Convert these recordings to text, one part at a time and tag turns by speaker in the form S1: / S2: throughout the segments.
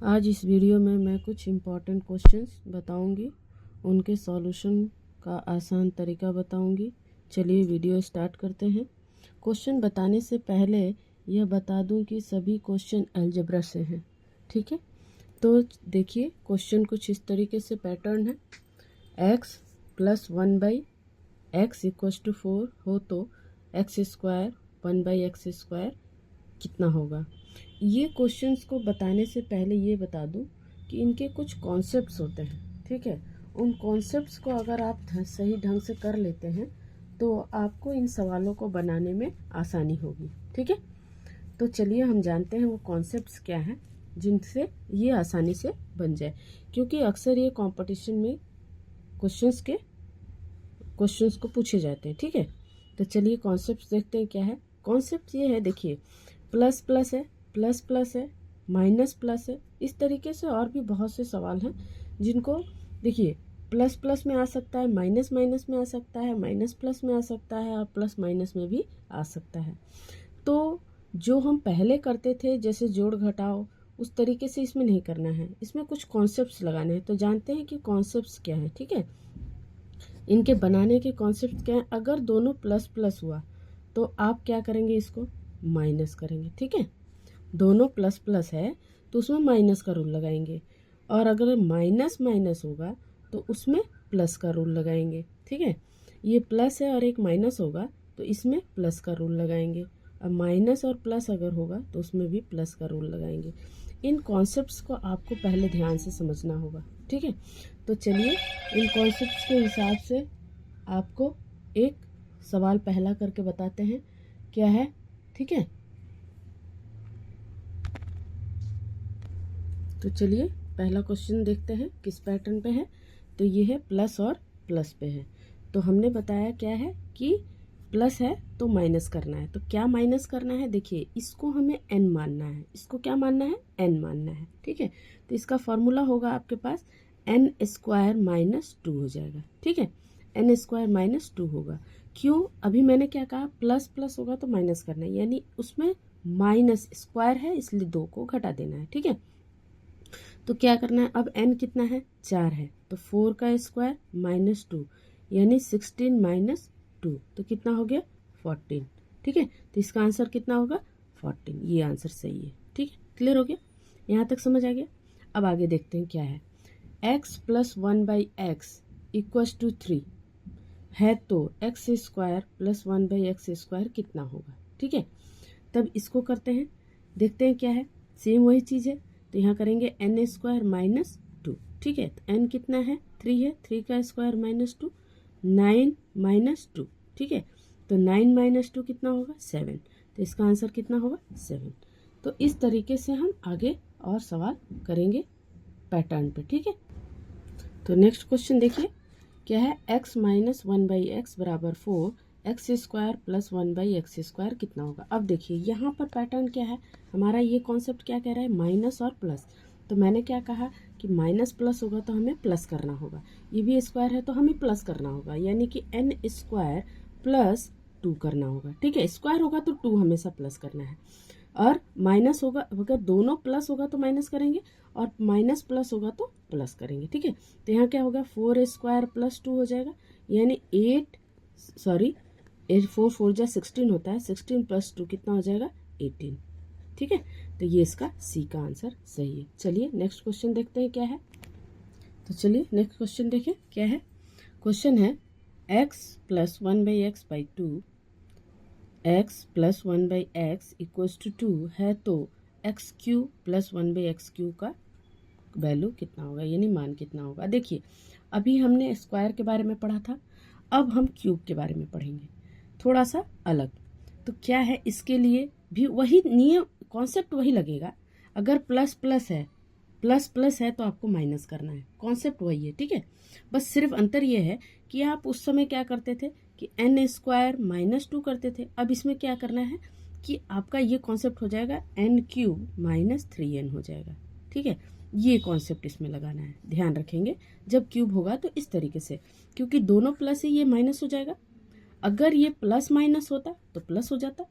S1: आज इस वीडियो में मैं कुछ इम्पॉर्टेंट क्वेश्चंस बताऊंगी, उनके सॉल्यूशन का आसान तरीका बताऊंगी। चलिए वीडियो स्टार्ट करते हैं। क्वेश्चन बताने से पहले यह बता दूं कि सभी क्वेश्चन अलजेब्रा से हैं, ठीक है। तो देखिए क्वेश्चन कुछ इस तरीके से पैटर्न है। x plus 1/x equals to 4 हो तो एक्स स्क्वायर 1/x² कितना होगा। ये क्वेश्चंस को बताने से पहले ये बता दूं कि इनके कुछ कॉन्सेप्ट्स होते हैं, ठीक है। उन कॉन्सेप्ट्स को अगर आप सही ढंग से कर लेते हैं तो आपको इन सवालों को बनाने में आसानी होगी, ठीक है। तो चलिए हम जानते हैं वो कॉन्सेप्ट्स क्या हैं जिनसे ये आसानी से बन जाए, क्योंकि अक्सर ये कंपटीशन में क्वेश्चंस को पूछे जाते हैं, ठीक है। तो चलिए कॉन्सेप्ट्स देखते हैं क्या है। कॉन्सेप्ट ये है, देखिए प्लस प्लस है, प्लस प्लस है, माइनस प्लस है, इस तरीके से और भी बहुत से सवाल हैं जिनको देखिए प्लस प्लस में आ सकता है, माइनस माइनस में आ सकता है, माइनस प्लस में आ सकता है और प्लस माइनस में भी आ सकता है। तो जो हम पहले करते थे जैसे जोड़ घटाओ, उस तरीके से इसमें नहीं करना है, इसमें कुछ कॉन्सेप्ट्स लगाने हैं। तो जानते हैं कि कॉन्सेप्ट्स क्या है, ठीक है। इनके बनाने के कॉन्सेप्ट क्या है। अगर दोनों प्लस प्लस हुआ तो आप क्या करेंगे, इसको माइनस करेंगे, ठीक है। दोनों प्लस प्लस है तो उसमें माइनस का रूल लगाएंगे, और अगर माइनस माइनस होगा तो उसमें प्लस का रूल लगाएंगे, ठीक है। ये प्लस है और एक माइनस होगा तो इसमें प्लस का रूल लगाएंगे, अब माइनस और प्लस अगर होगा तो उसमें भी प्लस का रूल लगाएंगे। इन कॉन्सेप्ट्स को आपको पहले ध्यान से समझना होगा, ठीक है। तो चलिए इन कॉन्सेप्ट्स के हिसाब से आपको एक सवाल पहला करके बताते हैं क्या है, ठीक है। तो चलिए पहला क्वेश्चन देखते हैं किस पैटर्न पे है। तो ये है प्लस और प्लस पे है। तो हमने बताया क्या है कि प्लस है तो माइनस करना है। तो क्या माइनस करना है, देखिए इसको हमें n मानना है, इसको क्या मानना है, n मानना है, ठीक है। तो इसका फॉर्मूला होगा आपके पास n² - 2 हो जाएगा, ठीक है। n² - 2 होगा। क्यों, अभी मैंने क्या कहा, प्लस प्लस होगा तो माइनस करना है, यानी उसमें माइनस स्क्वायर है इसलिए 2 को घटा देना है, ठीक है। तो क्या करना है, अब n कितना है, 4 है, तो 4 का स्क्वायर माइनस 2 यानी 16 - 2, तो कितना हो गया 14, ठीक है। तो इसका आंसर कितना होगा 14, ये आंसर सही है, ठीक है। क्लियर हो गया, यहाँ तक समझ आ गया। अब आगे देखते हैं क्या है। x plus 1/x equals to 3 है तो x² प्लस 1/x² कितना होगा, ठीक है। तब इसको करते हैं, देखते हैं क्या है। सेम वही चीज़ है, तो यहाँ करेंगे n² - 2, ठीक है। तो n कितना है, 3 है, 3 का स्क्वायर माइनस 2, 9 - 2, ठीक है। तो 9 - 2 कितना होगा 7, तो इसका आंसर कितना होगा 7। तो इस तरीके से हम आगे और सवाल करेंगे पैटर्न पे, ठीक है। तो नेक्स्ट क्वेश्चन देखिए क्या है। x - 1/x बराबर 4, x² प्लस 1/x² कितना होगा। अब देखिए यहाँ पर पैटर्न क्या है हमारा, ये कॉन्सेप्ट क्या कह रहा है, माइनस और प्लस। तो मैंने क्या कहा कि माइनस प्लस होगा तो हमें प्लस करना होगा, ये भी स्क्वायर है तो हमें प्लस करना होगा, यानी कि n² प्लस 2 करना होगा, ठीक है। स्क्वायर होगा तो 2 हमेशा प्लस करना है, और माइनस होगा, अगर दोनों प्लस होगा तो माइनस करेंगे और माइनस प्लस होगा तो प्लस करेंगे, ठीक है। तो यहाँ क्या होगा 4² प्लस 2 हो जाएगा, यानी 4 4 जा 16 होता है, 16 प्लस 2 कितना हो जाएगा 18, ठीक है। तो ये इसका सी का आंसर सही है। चलिए नेक्स्ट क्वेश्चन देखते हैं क्या है। तो चलिए नेक्स्ट क्वेश्चन देखिए क्या है। क्वेश्चन है x plus 1/x/2 x plus 1/x equals to 2 है तो x³ प्लस 1/x³ का वैल्यू कितना होगा, यानी मान कितना होगा। देखिए अभी हमने स्क्वायर के बारे में पढ़ा था, अब हम क्यूब के बारे में पढ़ेंगे थोड़ा सा अलग। तो क्या है, इसके लिए भी वही नियम, कॉन्सेप्ट वही लगेगा। अगर प्लस प्लस है तो आपको माइनस करना है, कॉन्सेप्ट वही है, ठीक है। बस सिर्फ अंतर ये है कि आप उस समय क्या करते थे कि n² - 2 करते थे, अब इसमें क्या करना है कि आपका ये कॉन्सेप्ट हो जाएगा n³ - 3n हो जाएगा, ठीक है। ये कॉन्सेप्ट इसमें लगाना है, ध्यान रखेंगे जब क्यूब होगा तो इस तरीके से, क्योंकि दोनों प्लस है ये माइनस हो जाएगा। अगर ये प्लस माइनस होता तो प्लस हो जाता,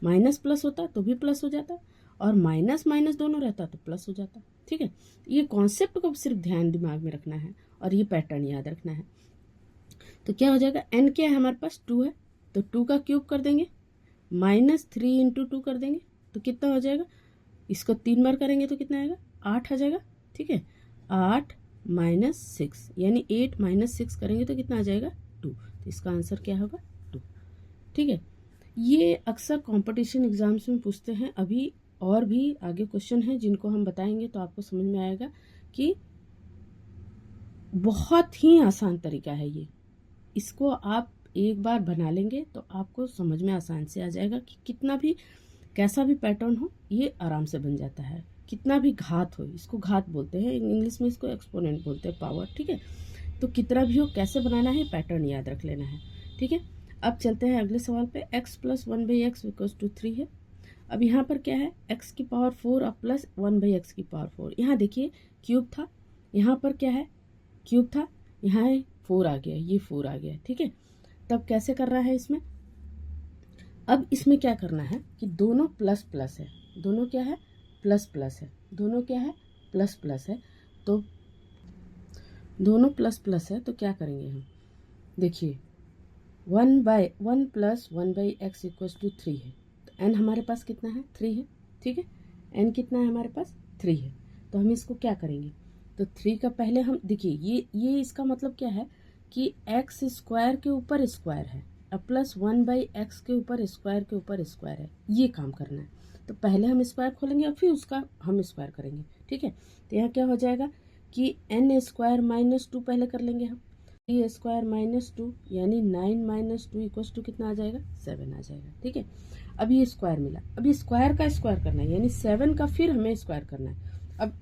S1: माइनस प्लस होता तो भी प्लस हो जाता, और माइनस माइनस दोनों रहता तो प्लस हो जाता, ठीक है, ये कॉन्सेप्ट को सिर्फ ध्यान दिमाग में रखना है और ये पैटर्न याद रखना है। तो क्या हो जाएगा, n क्या है हमारे पास 2 है, तो 2 का क्यूब कर देंगे, -3 × 2 कर देंगे तो कितना हो जाएगा, इसको 3 बार करेंगे तो कितना आएगा, 8 आ जाएगा। ठीक है, 8 - 6 यानी 8 - 6 करेंगे तो कितना आ जाएगा 2। तो इसका आंसर क्या होगा 2। ठीक है, ये अक्सर कंपटीशन एग्जाम्स में पूछते हैं। अभी और भी आगे क्वेश्चन हैं जिनको हम बताएंगे तो आपको समझ में आएगा कि बहुत ही आसान तरीका है ये। इसको आप एक बार बना लेंगे तो आपको समझ में आसान से आ जाएगा कि कितना भी कैसा भी पैटर्न हो ये आराम से बन जाता है, कितना भी घात हो, इसको घात बोलते हैं, इंग्लिश में इसको एक्सपोनेंट बोलते हैं, पावर। ठीक है, तो कितना भी हो कैसे बनाना है पैटर्न याद रख लेना है। ठीक है, अब चलते हैं अगले सवाल पे। x + 1/x = 3 है। अब यहाँ पर क्या है, x की पावर 4 अब प्लस 1/x की पावर 4। यहाँ देखिए क्यूब था, यहाँ पर क्या है क्यूब था, यहाँ है 4 आ गया, ये 4 आ गया। ठीक है, तब कैसे कर रहा है इसमें, अब इसमें क्या करना है कि दोनों प्लस प्लस है, दोनों क्या है प्लस प्लस है, दोनों क्या है प्लस प्लस है, तो दोनों प्लस प्लस है तो क्या करेंगे हम, देखिए 1 + 1/x = 3 है, तो n हमारे पास कितना है 3 है। ठीक है, n कितना है हमारे पास 3 है, तो हम इसको क्या करेंगे, तो 3 का पहले हम देखिए ये इसका मतलब क्या है कि x² के ऊपर स्क्वायर है, अब प्लस 1/x के ऊपर स्क्वायर है, ये काम करना है। तो पहले हम स्क्वायर खोलेंगे और फिर उसका हम स्क्वायर करेंगे। ठीक है, तो यहाँ क्या हो जाएगा कि n² - 2 पहले कर लेंगे हम, 3² - 2 यानी 9 - 2 = कितना आ जाएगा 7 आ जाएगा। ठीक है, अब ये स्क्वायर मिला, अब ये स्क्वायर का स्क्वायर करना है यानी 7 का फिर हमें स्क्वायर करना है। अब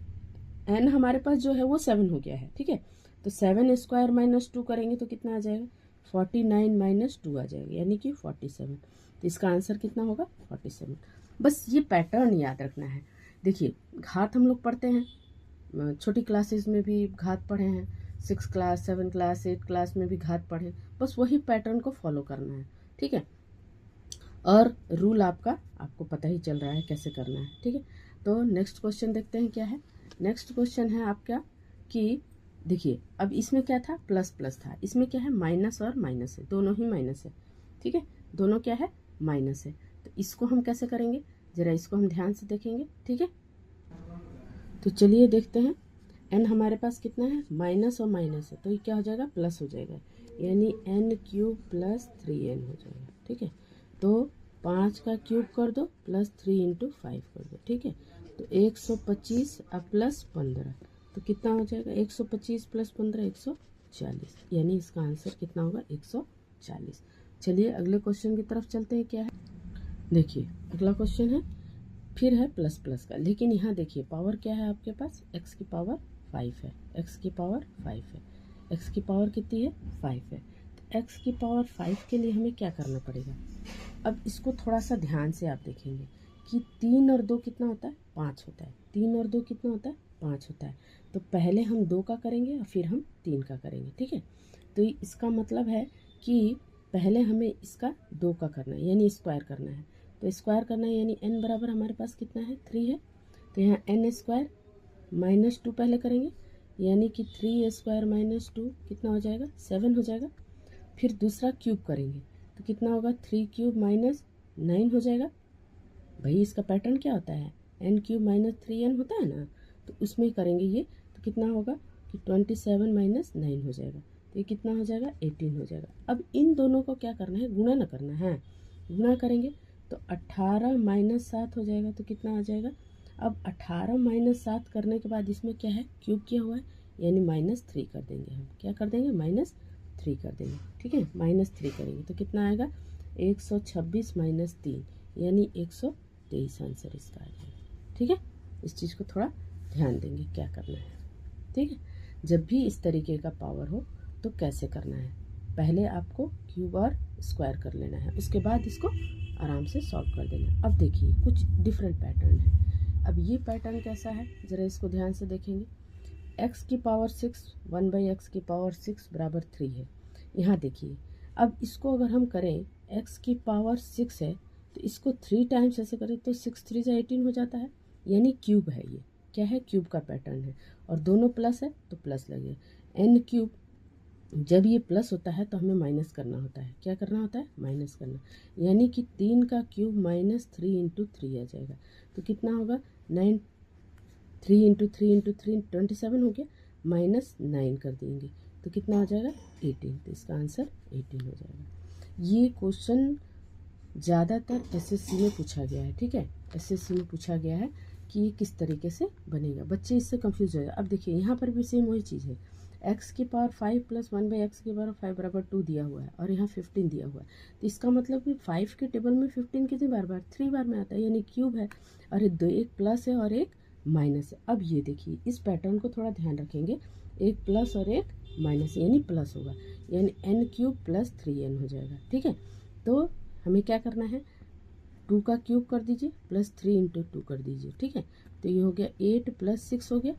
S1: n हमारे पास जो है वो 7 हो गया है। ठीक है, तो 7² - 2 करेंगे तो कितना आ जाएगा 49 - 2 आ जाएगा यानी कि 47। तो इसका आंसर कितना होगा 47। बस ये पैटर्न याद रखना है। देखिए घात हम लोग पढ़ते हैं, छोटी क्लासेस में भी घात पढ़े हैं, 6 क्लास 7 क्लास 8 क्लास में भी घात पढ़े, बस वही पैटर्न को फॉलो करना है। ठीक है, और रूल आपको पता ही चल रहा है कैसे करना है। ठीक है, तो नेक्स्ट क्वेश्चन देखते हैं क्या है। नेक्स्ट क्वेश्चन है आपका कि देखिए अब इसमें क्या था प्लस प्लस था, इसमें क्या है माइनस और माइनस है, दोनों ही माइनस है। ठीक है, दोनों क्या है माइनस है, तो इसको हम कैसे करेंगे जरा इसको हम ध्यान से देखेंगे। ठीक है, तो चलिए देखते हैं। n हमारे पास कितना है माइनस और माइनस है, तो ये क्या हो जाएगा प्लस हो जाएगा यानी n³ + 3n हो जाएगा। ठीक है, तो 5 का क्यूब कर दो प्लस 3 × 5 कर दो। ठीक है, तो 125 अब प्लस 15 तो कितना हो जाएगा 125 + 15 140 यानी इसका आंसर कितना होगा 140। चलिए अगले क्वेश्चन की तरफ चलते हैं। क्या है देखिए अगला क्वेश्चन है फिर है प्लस प्लस का, लेकिन यहाँ देखिए पावर क्या है आपके पास x की पावर 5 है, x की पावर 5 है, x की पावर कितनी है 5 है। तो x की पावर 5 के लिए हमें क्या करना पड़ेगा, अब इसको थोड़ा सा ध्यान से आप देखेंगे कि 3 और 2 कितना होता है 5 होता है, 3 और 2 कितना होता है 5 होता है। तो पहले हम 2 का करेंगे और फिर हम 3 का करेंगे। ठीक है, तो इसका मतलब है कि पहले हमें इसका 2 का करना है यानी स्क्वायर करना है, तो स्क्वायर करना है यानी n बराबर हमारे पास कितना है 3 है, तो यहाँ n² - 2 पहले करेंगे यानी कि 3² - 2 कितना हो जाएगा 7 हो जाएगा। फिर दूसरा क्यूब करेंगे तो कितना होगा 3³ - 9 हो जाएगा। भाई इसका पैटर्न क्या होता है n³ - 3n होता है ना, तो उसमें करेंगे ये, तो कितना होगा कि 27 - 9 हो जाएगा, तो ये कितना हो जाएगा 18 हो जाएगा। अब इन दोनों को क्या करना है गुणा ना करना है, गुणा करेंगे तो 18 - 7 हो जाएगा, तो कितना आ जाएगा। अब 18 - 7 करने के बाद इसमें क्या है क्यूब किया हुआ है यानी -3 कर देंगे, हम क्या कर देंगे -3 कर देंगे। ठीक है, -3 करेंगे तो कितना आएगा 126 - 3 यानी 123 आंसर इसका आ जाएगा। ठीक है, इस चीज़ को थोड़ा ध्यान देंगे क्या करना है। ठीक है, जब भी इस तरीके का पावर हो तो कैसे करना है, पहले आपको क्यूब और स्क्वायर कर लेना है, उसके बाद इसको आराम से सॉल्व कर देना। अब देखिए कुछ डिफरेंट पैटर्न है। अब ये पैटर्न कैसा है ज़रा इसको ध्यान से देखेंगे। x की पावर 6 1/x की पावर 6 बराबर 3 है। यहाँ देखिए अब इसको अगर हम करें x की पावर 6 है तो इसको 3 टाइम्स ऐसे करें तो 6 × 3 = 18 हो जाता है यानी क्यूब है, ये क्या है, क्यूब का पैटर्न है, और दोनों प्लस है तो प्लस लगेगा। n क्यूब जब ये प्लस होता है तो हमें माइनस करना होता है। क्या करना होता है, माइनस करना, यानी कि 3 का क्यूब माइनस 3 इंटू 3 आ जाएगा। तो कितना होगा, 9, 3 इंटू 3 इंटू 3 27 हो गया, माइनस 9 कर देंगे तो कितना हो जाएगा, 18। तो इसका आंसर 18 हो जाएगा। ये क्वेश्चन ज़्यादातर एसएससी में पूछा गया है, ठीक है, एसएससी में पूछा गया है कि ये किस तरीके से बनेगा, बच्चे इससे कंफ्यूज हो जाए। अब देखिए यहाँ पर भी सेम वही चीज़ है, x की पावर 5 प्लस 1 बाई एक्स की पावर 5 बराबर 2 दिया हुआ है और यहाँ 15 दिया हुआ है। तो इसका मतलब कि 5 के टेबल में 15 कितनी बार 3 बार में आता है, यानी क्यूब है, और एक प्लस है और एक माइनस है। अब ये देखिए इस पैटर्न को थोड़ा ध्यान रखेंगे, एक प्लस और एक माइनस, यानी प्लस होगा, यानी n क्यूब प्लस 3n हो जाएगा, ठीक है। तो हमें क्या करना है, 2 का क्यूब कर दीजिए प्लस 3 इंटू 2 कर दीजिए, ठीक है। तो ये हो गया 8 प्लस 6 हो गया।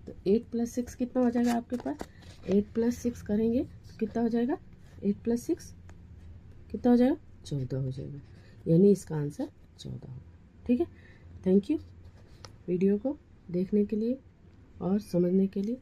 S1: तो 8 प्लस 6 कितना हो जाएगा आपके पास, 8 प्लस 6 करेंगे तो कितना हो जाएगा, 8 प्लस 6 कितना हो जाएगा, 14 हो जाएगा, यानी इसका आंसर 14 होगा, ठीक है। थैंक यू वीडियो को देखने के लिए और समझने के लिए।